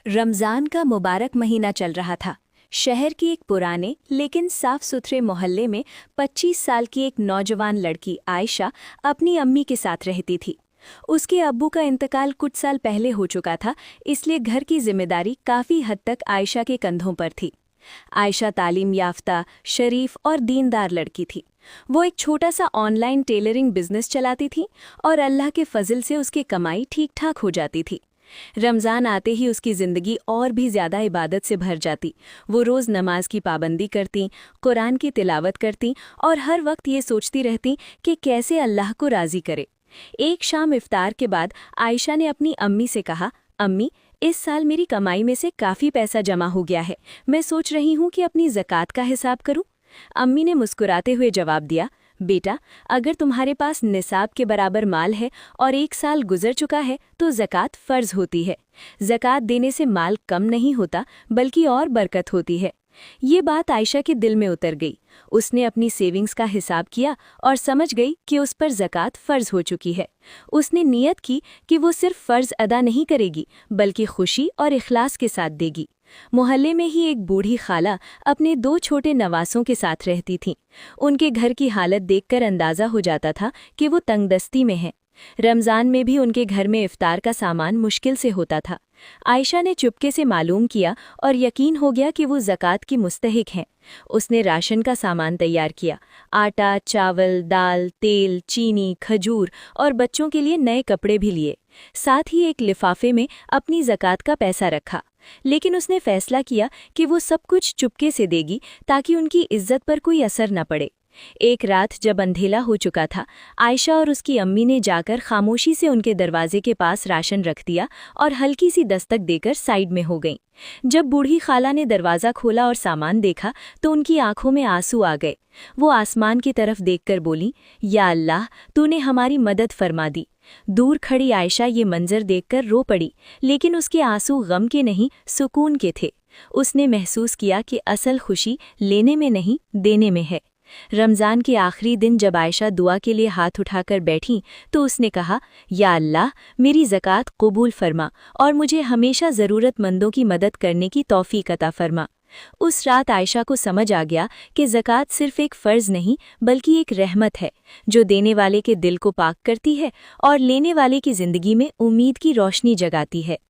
रमज़ान का मुबारक महीना चल रहा था। शहर की एक पुराने लेकिन साफ सुथरे मोहल्ले में 25 साल की एक नौजवान लड़की आयशा अपनी अम्मी के साथ रहती थी। उसके अब्बू का इंतकाल कुछ साल पहले हो चुका था, इसलिए घर की जिम्मेदारी काफ़ी हद तक आयशा के कंधों पर थी। आयशा तालीम याफ्ता, शरीफ और दीनदार लड़की थी। वो एक छोटा सा ऑनलाइन टेलरिंग बिजनेस चलाती थी और अल्लाह के फजल से उसकी कमाई ठीक ठाक हो जाती थी। रमज़ान आते ही उसकी ज़िंदगी और भी ज़्यादा इबादत से भर जाती। वो रोज़ नमाज की पाबंदी करती, कुरान की तिलावत करती और हर वक्त ये सोचती रहती कि कैसे अल्लाह को राज़ी करे। एक शाम इफ्तार के बाद आयशा ने अपनी अम्मी से कहा, अम्मी, इस साल मेरी कमाई में से काफ़ी पैसा जमा हो गया है। मैं सोच रही हूँ कि अपनी ज़कात का हिसाब करूँ। अम्मी ने मुस्कुराते हुए जवाब दिया, बेटा, अगर तुम्हारे पास निसाब के बराबर माल है और एक साल गुजर चुका है तो ज़कात फ़र्ज़ होती है। ज़कात देने से माल कम नहीं होता बल्कि और बरकत होती है। ये बात आयशा के दिल में उतर गई। उसने अपनी सेविंग्स का हिसाब किया और समझ गई कि उस पर ज़कात फ़र्ज़ हो चुकी है। उसने नियत की कि वो सिर्फ फ़र्ज़ अदा नहीं करेगी बल्कि खुशी और इखलास के साथ देगी। मोहल्ले में ही एक बूढ़ी खाला अपने 2 छोटे नवासों के साथ रहती थीं। उनके घर की हालत देखकर अंदाज़ा हो जाता था कि वो तंगदस्ती में हैं। रमज़ान में भी उनके घर में इफ्तार का सामान मुश्किल से होता था। आयशा ने चुपके से मालूम किया और यकीन हो गया कि वो ज़कात की मुस्तहिक हैं। उसने राशन का सामान तैयार किया, आटा, चावल, दाल, तेल, चीनी, खजूर और बच्चों के लिए नए कपड़े भी लिए। साथ ही एक लिफाफे में अपनी ज़कात का पैसा रखा। लेकिन उसने फैसला किया कि वो सब कुछ चुपके से देगी ताकि उनकी इज्जत पर कोई असर न पड़े। एक रात जब अंधेला हो चुका था, आयशा और उसकी अम्मी ने जाकर खामोशी से उनके दरवाजे के पास राशन रख दिया और हल्की सी दस्तक देकर साइड में हो गईं। जब बूढ़ी खाला ने दरवाज़ा खोला और सामान देखा तो उनकी आंखों में आंसू आ गए। वो आसमान की तरफ देखकर बोली, या अल्लाह, तूने हमारी मदद फरमा दी। दूर खड़ी आयशा ये मंजर देखकर रो पड़ी, लेकिन उसके आंसू गम के नहीं, सुकून के थे। उसने महसूस किया कि असल खुशी लेने में नहीं, देने में है। रमज़ान के आखिरी दिन जब आयशा दुआ के लिए हाथ उठाकर बैठी तो उसने कहा, या अल्लाह, मेरी ज़कात कबूल फरमा और मुझे हमेशा ज़रूरतमंदों की मदद करने की तौफीक अता फरमा। उस रात आयशा को समझ आ गया कि ज़कात सिर्फ एक फ़र्ज़ नहीं बल्कि एक रहमत है, जो देने वाले के दिल को पाक करती है और लेने वाले की ज़िंदगी में उम्मीद की रोशनी जगाती है।